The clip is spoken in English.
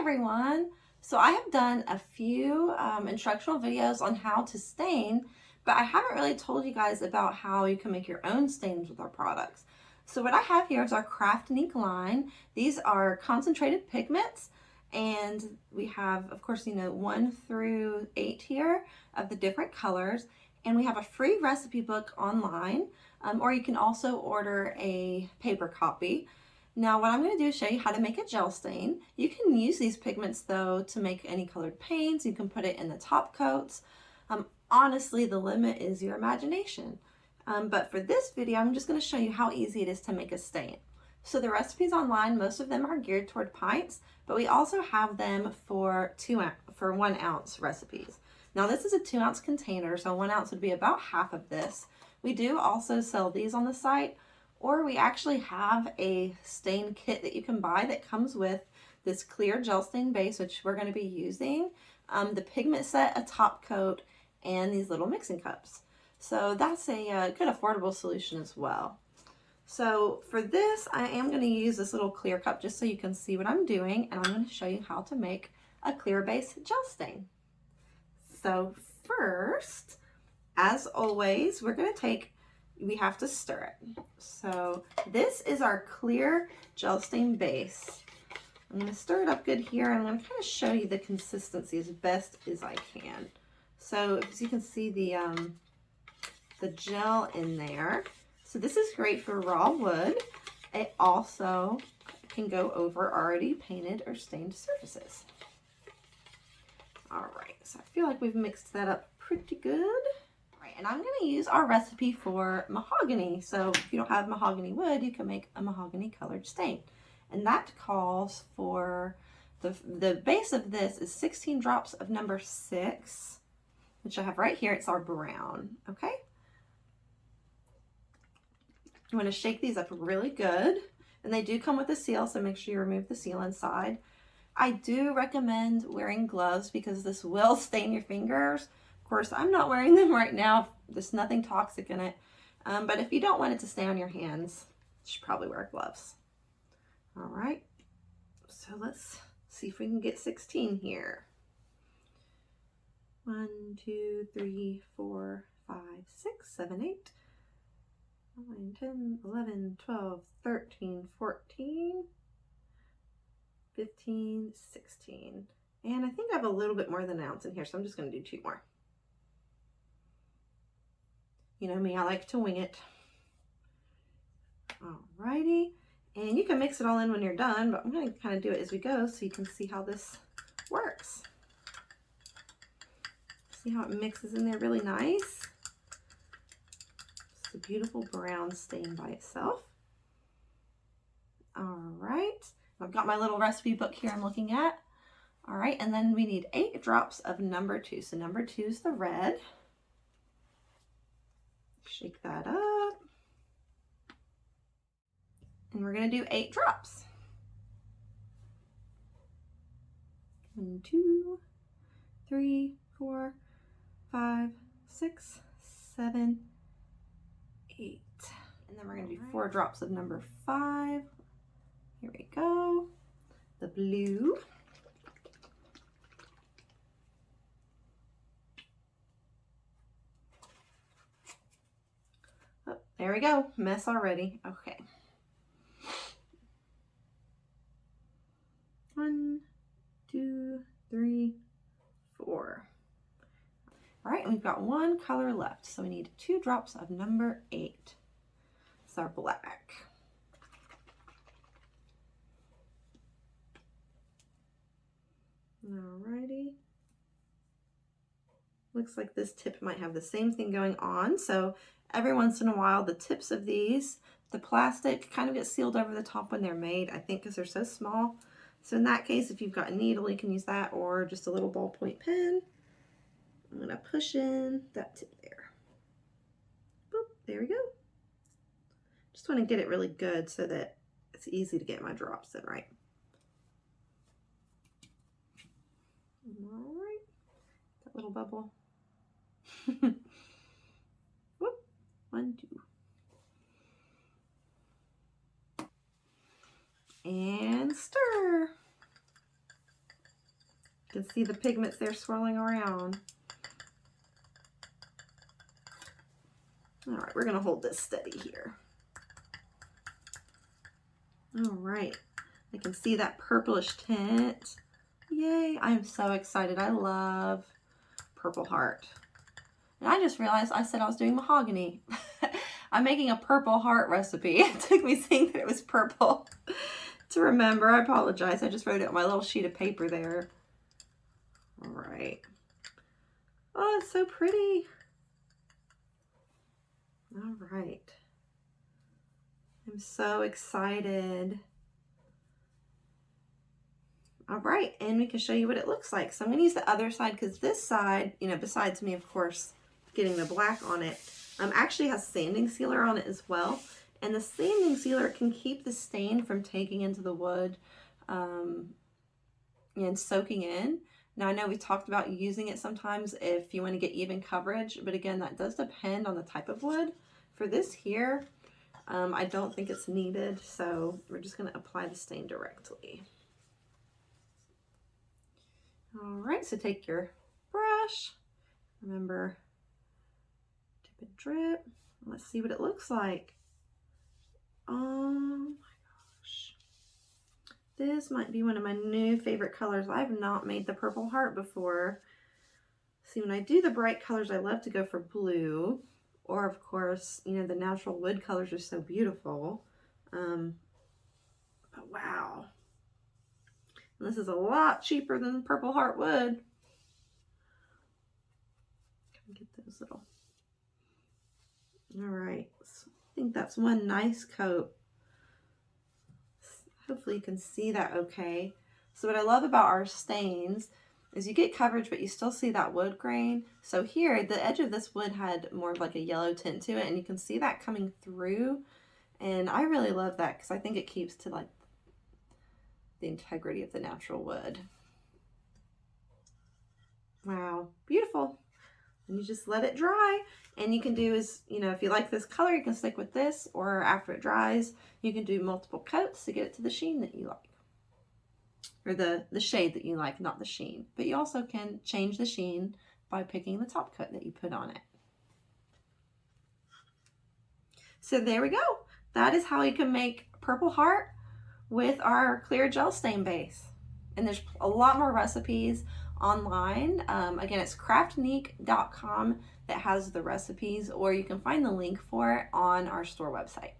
everyone. So I have done a few instructional videos on how to stain, but I haven't really told you guys about how you can make your own stains with our products. So what I have here is our Craft and Ink line. These are concentrated pigments, and we have, of course, 1 through 8 here of the different colors. And we have a free recipe book online, or you can also order a paper copy. Now what I'm going to do is show you how to make a gel stain. You can use these pigments though to make any colored paints. You can put it in the top coats. Honestly, the limit is your imagination. But for this video, I'm just going to show you how easy it is to make a stain. So the recipes online, most of them are geared toward pints, but we also have them for 1 ounce recipes. Now this is a 2 ounce container, so 1 ounce would be about half of this. We do also sell these on the site, or we actually have a stain kit that you can buy that comes with this clear gel stain base, which we're going to be using, the pigment set, a top coat, and these little mixing cups. So that's a good affordable solution as well. So for this, I am going to use this little clear cup just so you can see what I'm doing, and I'm going to show you how to make a clear base gel stain. So first, as always, we have to stir it. So this is our clear gel stain base. I'm going to stir it up good here, and I'm going to kind of show you the consistency as best as I can. So as you can see the gel in there. So this is great for raw wood. It also can go over already painted or stained surfaces. All right, so I feel like we've mixed that up pretty good. And I'm going to use our recipe for mahogany. So if you don't have mahogany wood, you can make a mahogany colored stain. And that calls for, the base of this is 16 drops of number 6, which I have right here. It's our brown, okay? You want to shake these up really good. And they do come with a seal, so make sure you remove the seal inside. I do recommend wearing gloves because this will stain your fingers. Of course, I'm not wearing them right now. There's nothing toxic in it. But if you don't want it to stay on your hands, you should probably wear gloves. All right, so let's see if we can get 16 here. 1, 2, 3, 4, 5, 6, 7, 8, 9, 10, 11, 12, 13, 14, 15, 16. And I think I have a little bit more than an ounce in here, so I'm just going to do 2 more. You know me, I like to wing it. Alrighty, and you can mix it all in when you're done, but I'm going to kind of do it as we go so you can see how this works. See how it mixes in there really nice? It's a beautiful brown stain by itself. Alright, I've got my little recipe book here I'm looking at. Alright, and then we need 8 drops of number 2. So number 2 is the red. Shake that up. And we're going to do 8 drops. 1, 2, 3, 4, 5, 6, 7, 8. And then we're going to do 4 drops of number 5. Here we go. The blue. Oh, there we go. Mess already. Okay. 1, 2, 3, 4. All right, and we've got 1 color left, so we need 2 drops of number 8. It's our black. Alrighty. Looks like this tip might have the same thing going on, so every once in a while the tips of these, the plastic kind of gets sealed over the top when they're made, I think because they're so small. So in that case, if you've got a needle, you can use that, or just a little ballpoint pen. I'm going to push in that tip there. Boop, there we go. Just want to get it really good so that it's easy to get my drops in right. All right, that little bubble. Whoop, 1, 2. And stir. You can see the pigments there swirling around. All right, we're gonna hold this steady here. All right, I can see that purplish tint. Yay, I'm so excited. I love Purple Heart. And I just realized I said I was doing mahogany. I'm making a Purple Heart recipe. It took me seeing that it was purple to remember. I apologize. I just wrote it on my little sheet of paper there. All right. Oh, it's so pretty. All right. I'm so excited. All right, and we can show you what it looks like. So I'm gonna use the other side because this side, you know, besides me, of course, getting the black on it, actually has sanding sealer on it as well. And the sanding sealer can keep the stain from taking into the wood and soaking in. Now I know we talked about using it sometimes if you want to get even coverage, but again, that does depend on the type of wood. For this here, I don't think it's needed, so we're just gonna apply the stain directly. All right, so take your brush, remember, dip and drip. Let's see what it looks like. Oh my gosh. This might be one of my new favorite colors. I've not made the Purple Heart before. See, when I do the bright colors, I love to go for blue, or of course, you know, the natural wood colors are so beautiful. But wow. And this is a lot cheaper than Purple Heart wood. Get those little. All right, so I think that's one nice coat. Hopefully you can see that okay. So what I love about our stains is you get coverage, but you still see that wood grain. So here, the edge of this wood had more of like a yellow tint to it, and you can see that coming through. And I really love that because I think it keeps to like the integrity of the natural wood. Wow, beautiful. And you just let it dry. And you can do is, you know, if you like this color, you can stick with this, or after it dries, you can do multiple coats to get it to the sheen that you like. Or the shade that you like, not the sheen. But you also can change the sheen by picking the top coat that you put on it. So there we go. That is how you can make Purple Heart with our clear gel stain base. And there's a lot more recipes online. Again, it's craftnique.com that has the recipes, or you can find the link for it on our store website.